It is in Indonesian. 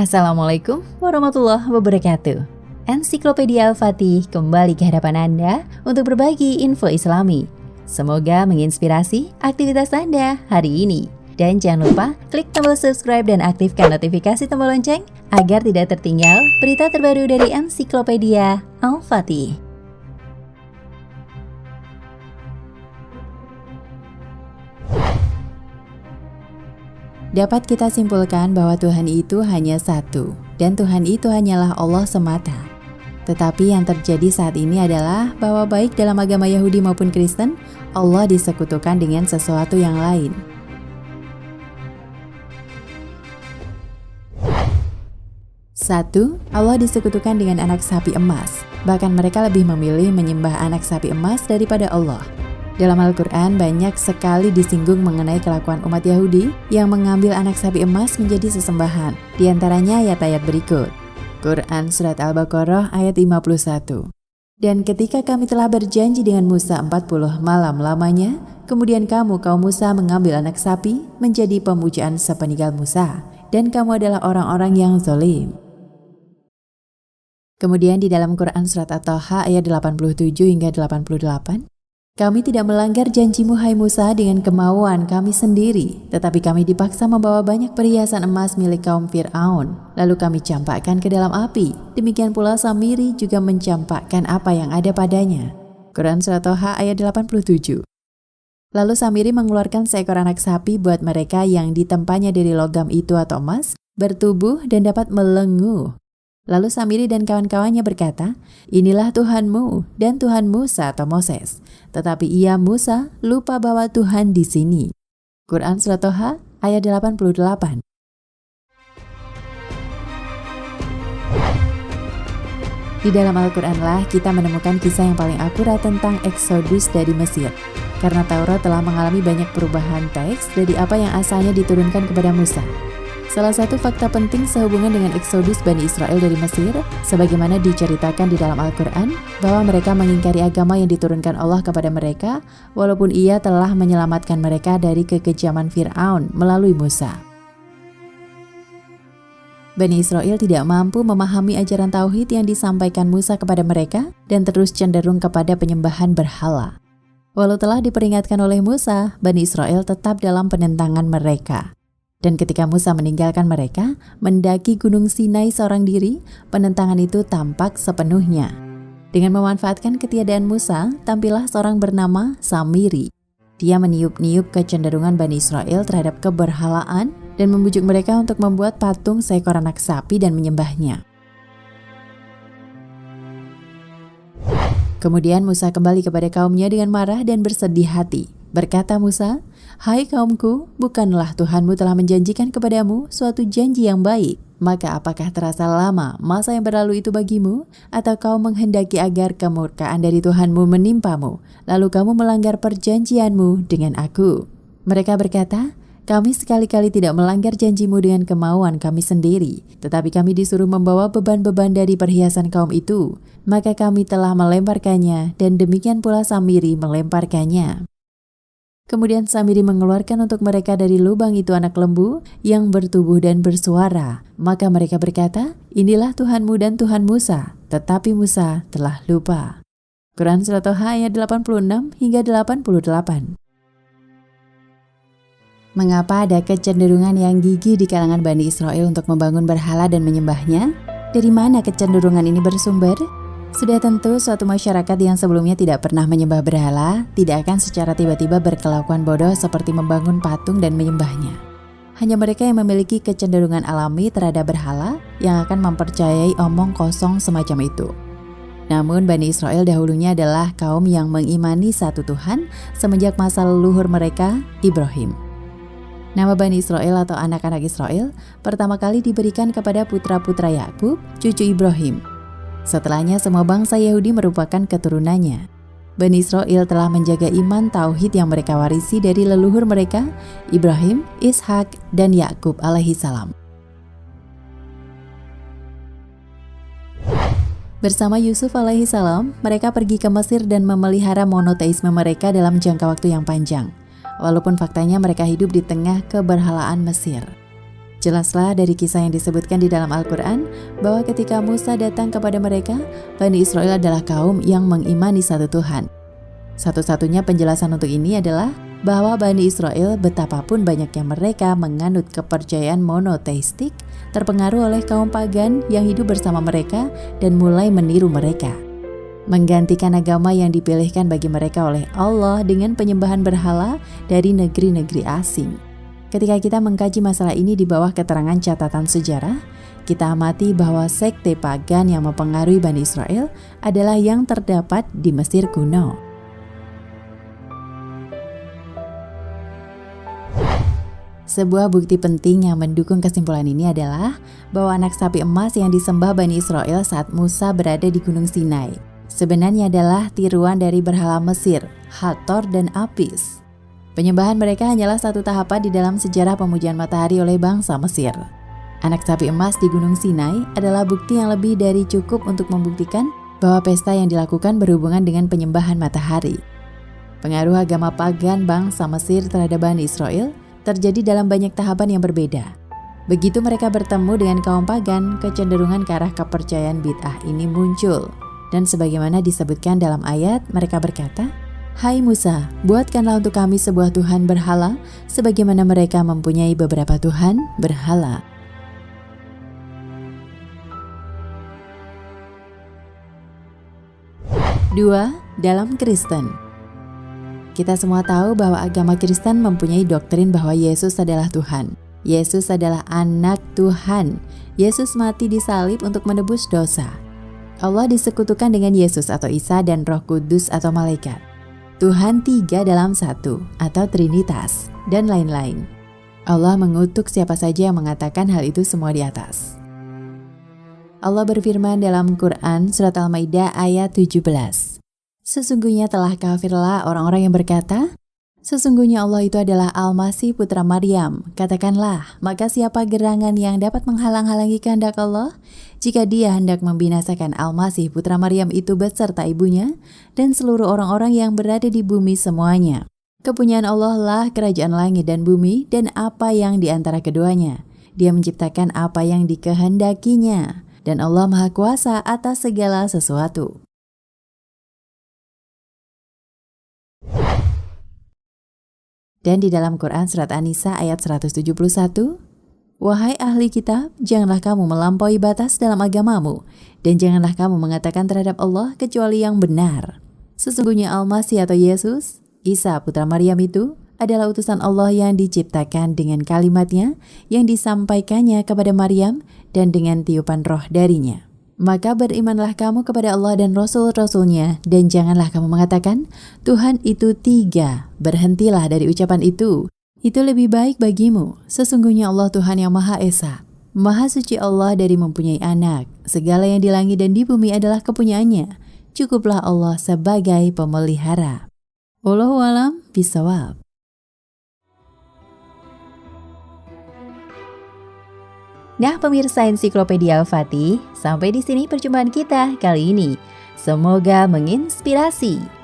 Assalamualaikum warahmatullahi wabarakatuh. Ensiklopedia Al-Fatih kembali ke hadapan Anda untuk berbagi info Islami. Semoga menginspirasi aktivitas Anda hari ini. Dan jangan lupa klik tombol subscribe dan aktifkan notifikasi tombol lonceng agar tidak tertinggal berita terbaru dari Ensiklopedia Al-Fatih. Dapat kita simpulkan bahwa Tuhan itu hanya satu, dan Tuhan itu hanyalah Allah semata. Tetapi yang terjadi saat ini adalah bahwa baik dalam agama Yahudi maupun Kristen, Allah disekutukan dengan sesuatu yang lain. Satu, Allah disekutukan dengan anak sapi emas. Bahkan mereka lebih memilih menyembah anak sapi emas daripada Allah. Dalam Al-Quran banyak sekali disinggung mengenai kelakuan umat Yahudi yang mengambil anak sapi emas menjadi sesembahan. Di antaranya ayat-ayat berikut. Quran Surat Al-Baqarah ayat 51. Dan ketika kami telah berjanji dengan Musa 40 malam lamanya, kemudian kamu kaum Musa mengambil anak sapi menjadi pemujaan sepeninggal Musa, dan kamu adalah orang-orang yang zalim. Kemudian di dalam Quran Surat At-Taha ayat 87 hingga 88, kami tidak melanggar janjimu hai Musa dengan kemauan kami sendiri, tetapi kami dipaksa membawa banyak perhiasan emas milik kaum Fir'aun, lalu kami campakkan ke dalam api. Demikian pula Samiri juga mencampakkan apa yang ada padanya. Quran Surat Toha ayat 87. Lalu Samiri mengeluarkan seekor anak sapi buat mereka yang ditempanya dari logam itu atau emas, bertubuh dan dapat melenguh. Lalu Samiri dan kawan-kawannya berkata, inilah Tuhanmu dan Tuhan Musa atau Moses. Tetapi ia Musa lupa bahwa Tuhan di sini. Quran Surat Toha ayat 88. Di dalam Al-Quranlah kita menemukan kisah yang paling akurat tentang Eksodus dari Mesir. Karena Taurat telah mengalami banyak perubahan teks dari apa yang asalnya diturunkan kepada Musa. Salah satu fakta penting sehubungan dengan Eksodus Bani Israel dari Mesir, sebagaimana diceritakan di dalam Al-Quran, bahwa mereka mengingkari agama yang diturunkan Allah kepada mereka, walaupun ia telah menyelamatkan mereka dari kekejaman Fir'aun melalui Musa. Bani Israel tidak mampu memahami ajaran Tauhid yang disampaikan Musa kepada mereka, dan terus cenderung kepada penyembahan berhala. Walau telah diperingatkan oleh Musa, Bani Israel tetap dalam penentangan mereka. Dan ketika Musa meninggalkan mereka, mendaki Gunung Sinai seorang diri, penentangan itu tampak sepenuhnya. Dengan memanfaatkan ketiadaan Musa, tampillah seorang bernama Samiri. Dia meniup-niup kecenderungan Bani Israel terhadap keberhalaan dan membujuk mereka untuk membuat patung seekor anak sapi dan menyembahnya. Kemudian Musa kembali kepada kaumnya dengan marah dan bersedih hati. Berkata Musa, hai kaumku, bukanlah Tuhanmu telah menjanjikan kepadamu suatu janji yang baik? Maka apakah terasa lama masa yang berlalu itu bagimu? Atau kau menghendaki agar kemurkaan dari Tuhanmu menimpamu, lalu kamu melanggar perjanjianmu dengan aku? Mereka berkata, kami sekali-kali tidak melanggar janjimu dengan kemauan kami sendiri, tetapi kami disuruh membawa beban-beban dari perhiasan kaum itu. Maka kami telah melemparkannya, dan demikian pula Samiri melemparkannya. Kemudian Samiri mengeluarkan untuk mereka dari lubang itu anak lembu yang bertubuh dan bersuara. Maka mereka berkata, inilah Tuhanmu dan Tuhan Musa. Tetapi Musa telah lupa. Quran Surat Toha ayat 86 hingga 88. Mengapa ada kecenderungan yang gigih di kalangan Bani Israel untuk membangun berhala dan menyembahnya? Dari mana kecenderungan ini bersumber? Sudah tentu suatu masyarakat yang sebelumnya tidak pernah menyembah berhala tidak akan secara tiba-tiba berkelakuan bodoh seperti membangun patung dan menyembahnya. Hanya mereka yang memiliki kecenderungan alami terhadap berhala yang akan mempercayai omong kosong semacam itu. Namun Bani Israel dahulunya adalah kaum yang mengimani satu Tuhan semenjak masa leluhur mereka, Ibrahim. Nama Bani Israel atau anak-anak Israel pertama kali diberikan kepada putra-putra Yakub, cucu Ibrahim. Setelahnya semua bangsa Yahudi merupakan keturunannya. Bani Israel telah menjaga iman tauhid yang mereka warisi dari leluhur mereka, Ibrahim, Ishak, dan Yakub alaihi salam. Bersama Yusuf alaihi salam, mereka pergi ke Mesir dan memelihara monoteisme mereka dalam jangka waktu yang panjang. Walaupun faktanya mereka hidup di tengah keberhalaan Mesir. Jelaslah dari kisah yang disebutkan di dalam Al-Quran bahwa ketika Musa datang kepada mereka, Bani Israel adalah kaum yang mengimani satu Tuhan. Satu-satunya penjelasan untuk ini adalah bahwa Bani Israel betapapun banyaknya mereka menganut kepercayaan monoteistik, terpengaruh oleh kaum pagan yang hidup bersama mereka dan mulai meniru mereka. Menggantikan agama yang dipilihkan bagi mereka oleh Allah dengan penyembahan berhala dari negeri-negeri asing. Ketika kita mengkaji masalah ini di bawah keterangan catatan sejarah, kita amati bahwa sekte pagan yang mempengaruhi Bani Israel adalah yang terdapat di Mesir kuno. Sebuah bukti penting yang mendukung kesimpulan ini adalah bahwa anak sapi emas yang disembah Bani Israel saat Musa berada di Gunung Sinai sebenarnya adalah tiruan dari berhala Mesir, Hathor dan Apis. Penyembahan mereka hanyalah satu tahapan di dalam sejarah pemujian matahari oleh bangsa Mesir. Anak sapi emas di Gunung Sinai adalah bukti yang lebih dari cukup untuk membuktikan bahwa pesta yang dilakukan berhubungan dengan penyembahan matahari. Pengaruh agama pagan bangsa Mesir terhadap Bani Israel terjadi dalam banyak tahapan yang berbeda. Begitu mereka bertemu dengan kaum pagan, kecenderungan ke arah kepercayaan bid'ah ini muncul. Dan sebagaimana disebutkan dalam ayat, mereka berkata, "Hai Musa, buatkanlah untuk kami sebuah Tuhan berhala, sebagaimana mereka mempunyai beberapa Tuhan berhala." Dua, dalam Kristen. Kita semua tahu bahwa agama Kristen mempunyai doktrin bahwa Yesus adalah Tuhan. Yesus adalah anak Tuhan. Yesus mati di salib untuk menebus dosa. Allah disekutukan dengan Yesus atau Isa dan Roh Kudus atau malaikat. Tuhan 3 dalam 1 atau Trinitas, dan lain-lain. Allah mengutuk siapa saja yang mengatakan hal itu semua di atas. Allah berfirman dalam Quran Surat Al-Maidah ayat 17. Sesungguhnya telah kafirlah orang-orang yang berkata, sesungguhnya Allah itu adalah Al-Masih putra Maryam. Katakanlah, maka siapa gerangan yang dapat menghalang-halangi kehendak Allah? Jika dia hendak membinasakan Al-Masih putra Maryam itu beserta ibunya dan seluruh orang-orang yang berada di bumi semuanya. Kepunyaan Allah lah kerajaan langit dan bumi dan apa yang di antara keduanya. Dia menciptakan apa yang dikehendakinya dan Allah Maha Kuasa atas segala sesuatu. Dan di dalam Quran Surat An-Nisa ayat 171, "Wahai ahli kitab, janganlah kamu melampaui batas dalam agamamu, dan janganlah kamu mengatakan terhadap Allah kecuali yang benar. Sesungguhnya Al-Masih atau Yesus, Isa putra Maryam itu, adalah utusan Allah yang diciptakan dengan kalimatnya yang disampaikannya kepada Maryam dan dengan tiupan roh darinya. Maka berimanlah kamu kepada Allah dan Rasul-Rasulnya, dan janganlah kamu mengatakan, Tuhan itu 3, berhentilah dari ucapan itu. Itu lebih baik bagimu. Sesungguhnya Allah Tuhan yang Maha Esa. Maha suci Allah dari mempunyai anak. Segala yang di langit dan di bumi adalah kepunyaannya. Cukuplah Allah sebagai pemelihara." Wallahu a'lam bishawab. Nah, pemirsa Ensiklopedia Al-Fatih, sampai di sini perjumpaan kita kali ini. Semoga menginspirasi.